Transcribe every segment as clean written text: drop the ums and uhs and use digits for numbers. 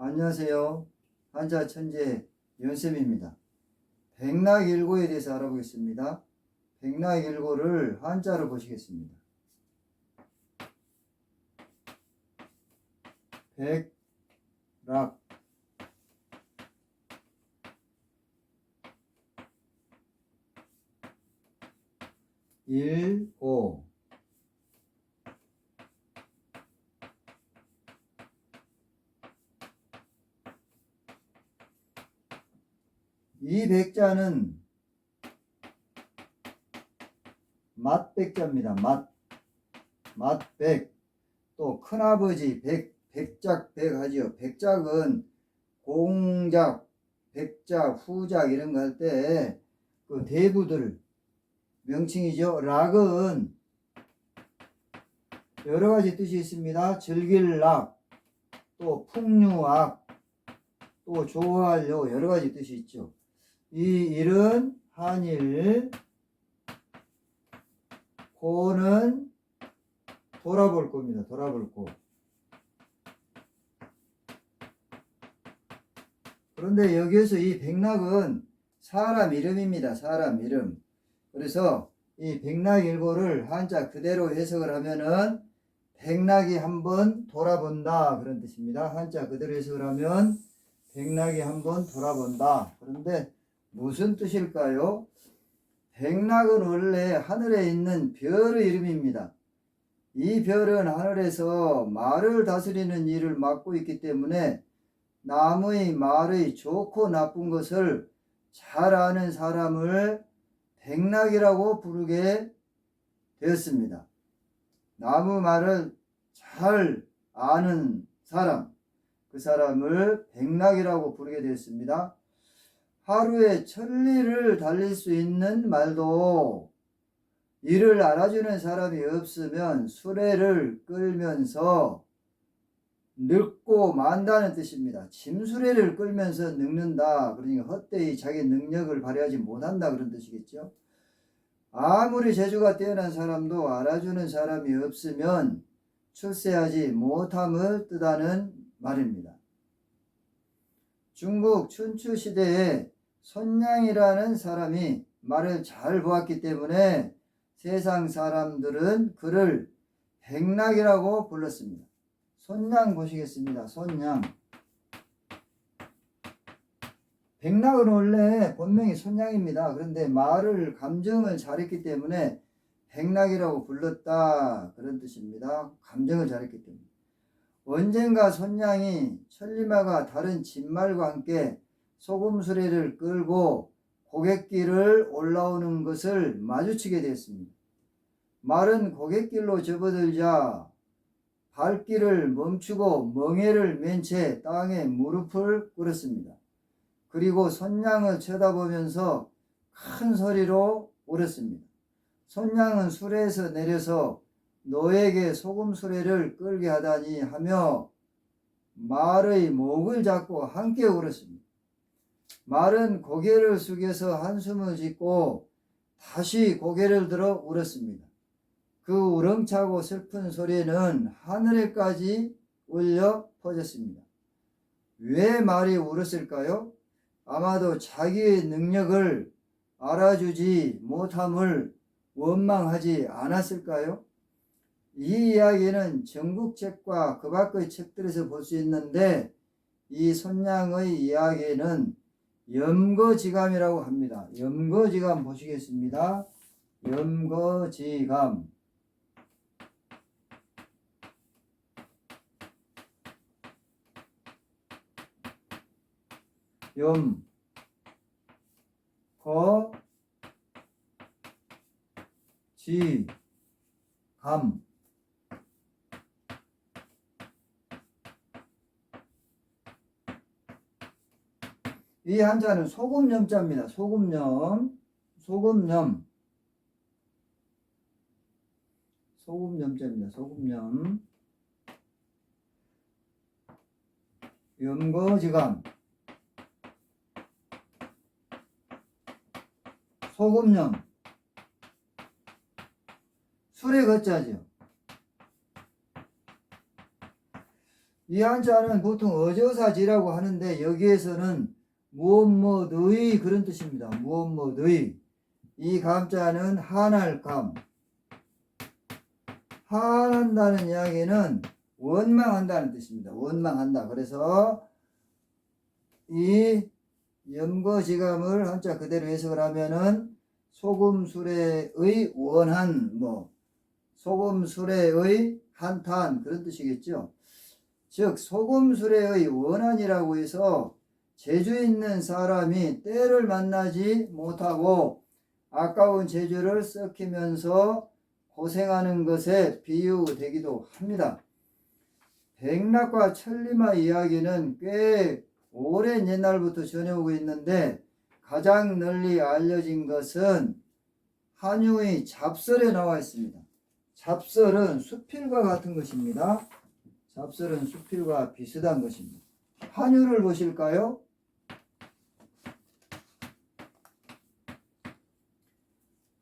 안녕하세요. 한자 천재 연쌤입니다. 백락일고에 대해서 알아보겠습니다. 백락일고를 한자로 보시겠습니다. 백락 일고 이 백자는 맛백자입니다. 맛백. 또 큰아버지 백작 하지요. 백작은 공작, 백작, 후작 이런 거 할 때 그 대부들 명칭이죠. 락은 여러 가지 뜻이 있습니다. 즐길 락, 또 풍류악, 또 좋아할 요 여러 가지 뜻이 있죠. 이 일은 한일, 고는 돌아볼 겁니다. 돌아볼 거. 그런데 여기에서 이 백락은 사람 이름입니다. 사람 이름. 그래서 이 백락일보를 한자 그대로 해석을 하면은 백락이 한번 돌아본다 그런 뜻입니다. 한자 그대로 해석을 하면 백락이 한번 돌아본다. 그런데 무슨 뜻일까요? 백락은 원래 하늘에 있는 별의 이름입니다. 이 별은 하늘에서 말을 다스리는 일을 맡고 있기 때문에 남의 말의 좋고 나쁜 것을 잘 아는 사람을 백락이라고 부르게 되었습니다. 남의 말을 잘 아는 사람, 그 사람을 백락이라고 부르게 되었습니다. 하루에 1000리를 달릴 수 있는 말도 이를 알아주는 사람이 없으면 수레를 끌면서 늙고 만다는 뜻입니다. 짐수레를 끌면서 늙는다. 그러니까 헛되이 자기 능력을 발휘하지 못한다 그런 뜻이겠죠. 아무리 재주가 뛰어난 사람도 알아주는 사람이 없으면 출세하지 못함을 뜻하는 말입니다. 중국 춘추 시대에 손냥이라는 사람이 말을 잘 보았기 때문에 세상 사람들은 그를 백락이라고 불렀습니다. 손냥 보시겠습니다. 손냥. 백락은 원래 본명이 손냥입니다. 그런데 말을 감정을 잘했기 때문에 백락이라고 불렀다 그런 뜻입니다. 감정을 잘했기 때문에. 언젠가 손냥이 천리마가 다른 진말과 함께 소금수레를 끌고 고갯길을 올라오는 것을 마주치게 되었습니다. 말은 고갯길로 접어들자 발길을 멈추고 멍에를 맨 채 땅에 무릎을 꿇었습니다. 그리고 손냥을 쳐다보면서 큰 소리로 울었습니다. 손냥은 수레에서 내려서 너에게 소금수레를 끌게 하다니 하며 말의 목을 잡고 함께 울었습니다. 말은 고개를 숙여서 한숨을 짓고 다시 고개를 들어 울었습니다. 그 우렁차고 슬픈 소리는 하늘에까지 울려 퍼졌습니다. 왜 말이 울었을까요? 아마도 자기의 능력을 알아주지 못함을 원망하지 않았을까요? 이 이야기는 전국책과 그 밖의 책들에서 볼 수 있는데 이 손냥의 이야기는 염거지감이라고 합니다. 염거지감 보시겠습니다. 염거지감. 염거지감. 이 한자는 소금염자입니다. 소금염. 소금염자입니다. 소금염. 염거지감. 소금염. 술에 거자죠. 이 한자는 보통 어조사지라고 하는데 여기에서는 무엇무엇의 그런 뜻입니다. 무엇무엇의. 이 감자는 한할 감. 한한다는 이야기는 원망한다는 뜻입니다. 원망한다. 그래서 이 염거지감을 한자 그대로 해석을 하면은 소금수레의 원한, 소금수레의 한탄, 그런 뜻이겠죠. 즉 소금수레의 원한이라고 해서 재주 있는 사람이 때를 만나지 못하고 아까운 재주를 썩히면서 고생하는 것에 비유되기도 합니다. 백낙과 천리마 이야기는 꽤 오랜 옛날부터 전해오고 있는데 가장 널리 알려진 것은 한유의 잡설에 나와 있습니다. 잡설은 수필과 같은 것입니다. 잡설은 수필과 비슷한 것입니다. 한유를 보실까요?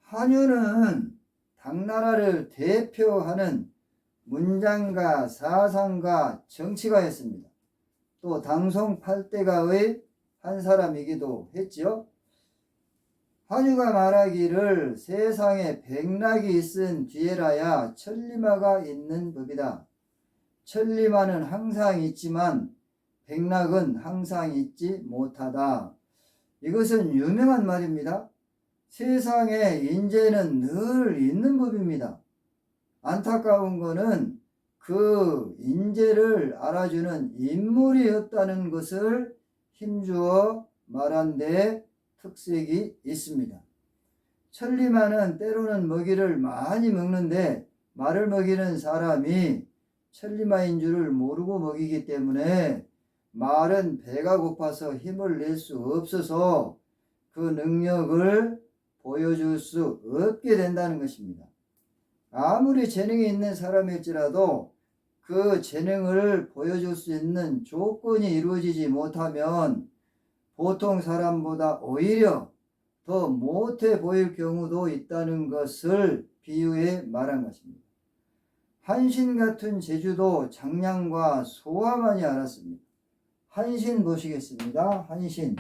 한유는 당나라를 대표하는 문장가, 사상가, 정치가였습니다. 또 당송 8대가의 한 사람이기도 했죠. 한유가 말하기를 세상에 백낙이 있은 뒤에라야 천리마가 있는 법이다. 천리마는 항상 있지만 백낙은 항상 있지 못하다. 이것은 유명한 말입니다. 세상에 인재는 늘 있는 법입니다. 안타까운 것은 그 인재를 알아주는 인물이 없다는 것을 힘주어 말한 데 특색이 있습니다. 천리마는 때로는 먹이를 많이 먹는데 말을 먹이는 사람이 천리마인 줄을 모르고 먹이기 때문에 말은 배가 고파서 힘을 낼 수 없어서 그 능력을 보여줄 수 없게 된다는 것입니다. 아무리 재능이 있는 사람일지라도 그 재능을 보여줄 수 있는 조건이 이루어지지 못하면 보통 사람보다 오히려 더 못해 보일 경우도 있다는 것을 비유해 말한 것입니다. 한신 같은 재주도 장량과 소화만이 알았습니다. 한신 보시겠습니다. 한신.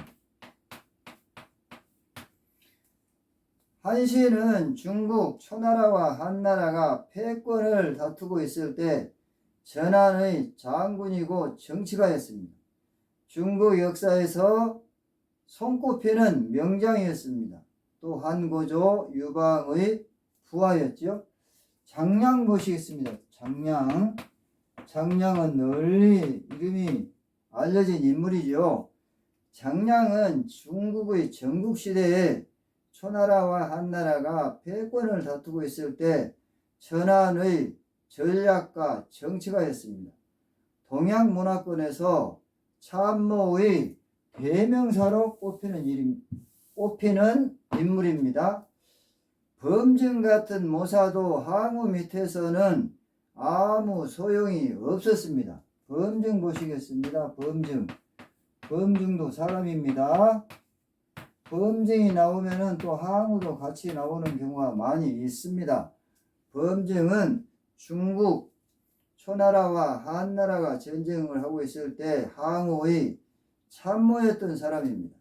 한신은 중국 초나라와 한나라가 패권을 다투고 있을 때 전한의 장군이고 정치가였습니다. 중국 역사에서 손꼽히는 명장이었습니다. 또 한고조 유방의 부하였죠. 장량 보시겠습니다. 장량. 장량은 널리 이름이 알려진 인물이죠. 장량은 중국의 전국시대에 초나라와 한나라가 패권을 다투고 있을 때 전한의 전략가 정치가였습니다. 동양 문화권에서 참모의 대명사로 꼽히는 인물입니다. 범증 같은 모사도 항우 밑에서는 아무 소용이 없었습니다. 범증 보시겠습니다. 범증. 범증도 사람입니다. 범증이 나오면은 또 항우도 같이 나오는 경우가 많이 있습니다. 범증은 중국 초나라와 한나라가 전쟁을 하고 있을 때 항우의 참모였던 사람입니다.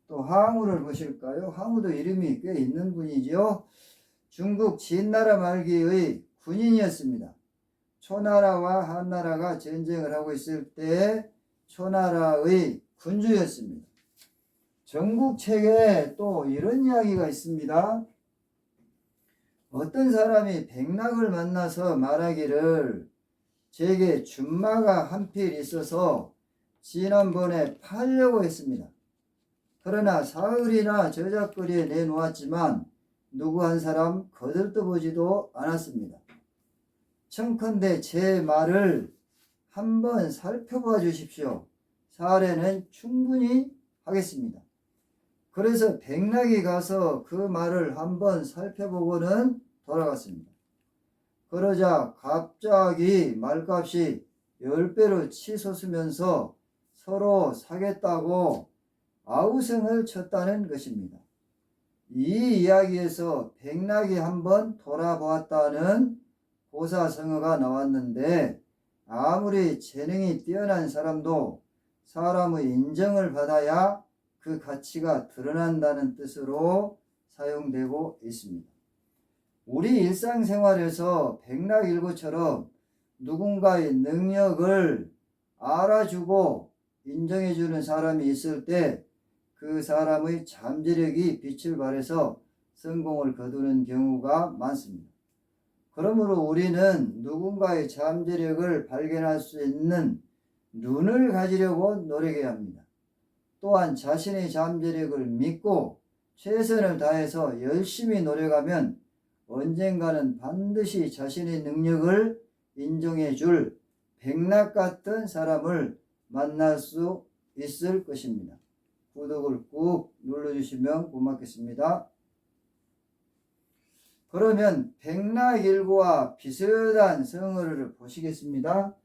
또 항우를 보실까요? 항우도 이름이 꽤 있는 분이죠. 중국 진나라 말기의 군인이었습니다. 초나라와 한나라가 전쟁을 하고 있을 때 초나라의 군주였습니다. 전국책에 또 이런 이야기가 있습니다. 어떤 사람이 백낙을 만나서 말하기를 제게 준마가 한 필 있어서 지난번에 팔려고 했습니다. 그러나 사흘이나 저작거리에 내놓았지만 누구 한 사람 거들떠보지도 않았습니다. 청컨대 제 말을 한번 살펴봐 주십시오. 사례는 충분히 하겠습니다. 그래서 백낙이 가서 그 말을 한번 살펴보고는 돌아갔습니다. 그러자 갑자기 말값이 10배로 치솟으면서 서로 사겠다고 아우성을 쳤다는 것입니다. 이 이야기에서 백낙이 한번 돌아보았다는 고사성어가 나왔는데 아무리 재능이 뛰어난 사람도 사람의 인정을 받아야 그 가치가 드러난다는 뜻으로 사용되고 있습니다. 우리 일상생활에서 백락일고처럼 누군가의 능력을 알아주고 인정해주는 사람이 있을 때 그 사람의 잠재력이 빛을 발해서 성공을 거두는 경우가 많습니다. 그러므로 우리는 누군가의 잠재력을 발견할 수 있는 눈을 가지려고 노력해야 합니다. 또한 자신의 잠재력을 믿고 최선을 다해서 열심히 노력하면 언젠가는 반드시 자신의 능력을 인정해 줄 백락 같은 사람을 만날 수 있을 것입니다. 구독을 꾹 눌러주시면 고맙겠습니다. 그러면 백락일고와 비슷한 성어를 보시겠습니다.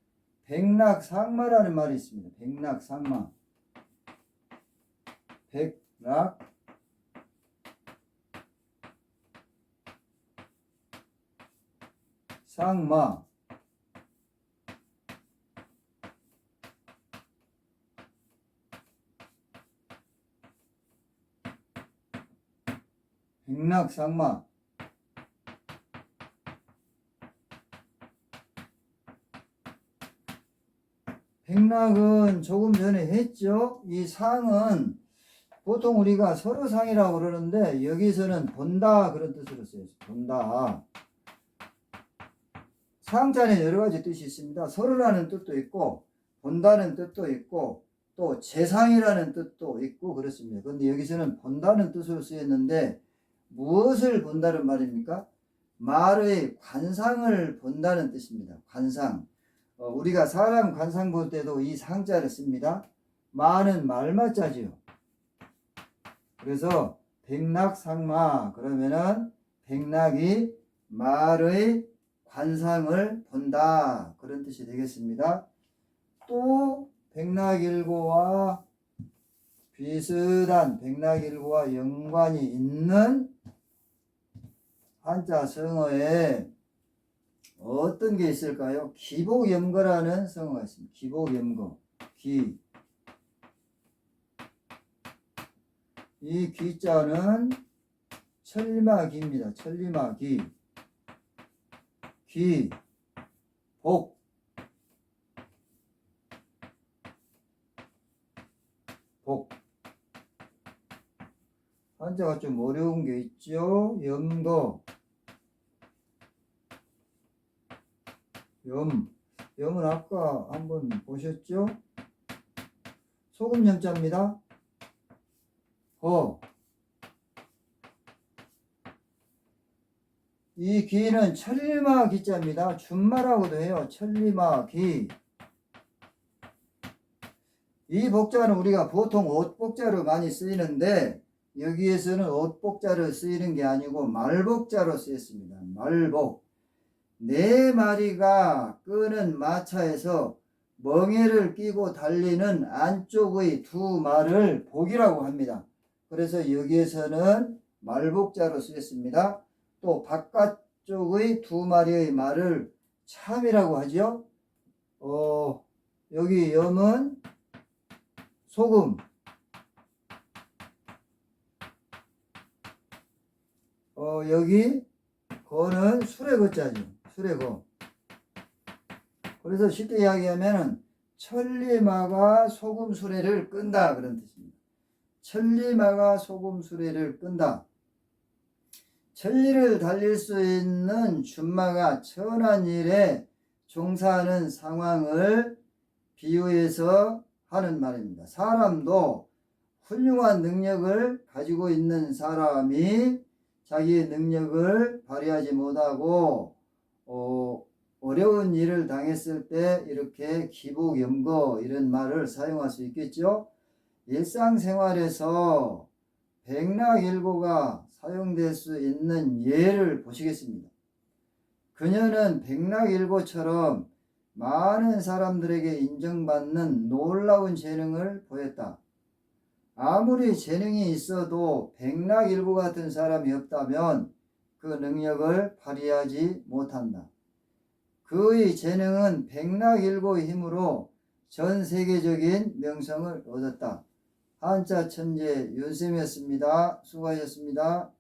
백락상마라는 말이 있습니다. 백락상마. 백락 상마. 백락상마. 백락은 조금 전에 했죠. 이 상은 보통 우리가 서로상이라고 그러는데 여기서는 본다 그런 뜻으로 쓰여요. 본다. 상자는 여러 가지 뜻이 있습니다. 서로라는 뜻도 있고 본다는 뜻도 있고 또 재상이라는 뜻도 있고 그렇습니다. 그런데 여기서는 본다는 뜻으로 쓰였는데 무엇을 본다는 말입니까? 말의 관상을 본다는 뜻입니다. 관상. 우리가 사람 관상 볼 때도 이 상자를 씁니다. 마는 말마자지요. 그래서 백락상마 그러면은 백락이 말의 관상을 본다 그런 뜻이 되겠습니다. 또 백락일고와 비슷한 백락일고와 연관이 있는 한자 성어에 어떤 게 있을까요? 기복염거라는 성어가 있습니다. 기복염거. 기. 이 기자는 천리마기입니다. 천리마기. 기. 복. 복. 한자가 좀 어려운 게 있죠. 염거. 염은 아까 한번 보셨죠? 소금 염자입니다. 이 기는 천리마 기자입니다. 준마라고도 해요. 천리마 기. 이 복자는 우리가 보통 옷복자로 많이 쓰이는데 여기에서는 옷복자로 쓰이는 게 아니고 말복자로 쓰였습니다. 말복. 네 마리가 끄는 마차에서 멍에를 끼고 달리는 안쪽의 두 말을 복이라고 합니다. 그래서 여기에서는 말복자로 쓰였습니다. 또 바깥쪽의 두 마리의 말을 참이라고 하죠. 여기 염은 소금, 여기 거는 술의 거자죠. 술의 거. 그래서 쉽게 이야기하면 천리마가 소금 수레를 끈다 그런 뜻입니다. 천리마가 소금 수레를 끈다. 천리를 달릴 수 있는 준마가 천한 일에 종사하는 상황을 비유해서 하는 말입니다. 사람도 훌륭한 능력을 가지고 있는 사람이 자기의 능력을 발휘하지 못하고 어려운 일을 당했을 때 이렇게 기복염거 이런 말을 사용할 수 있겠죠. 일상생활에서 백락일고가 사용될 수 있는 예를 보시겠습니다. 그녀는 백락일고처럼 많은 사람들에게 인정받는 놀라운 재능을 보였다. 아무리 재능이 있어도 백락일고 같은 사람이 없다면 그 능력을 발휘하지 못한다. 그의 재능은 백락일고의 힘으로 전 세계적인 명성을 얻었다. 한자 천재 윤쌤이었습니다. 수고하셨습니다.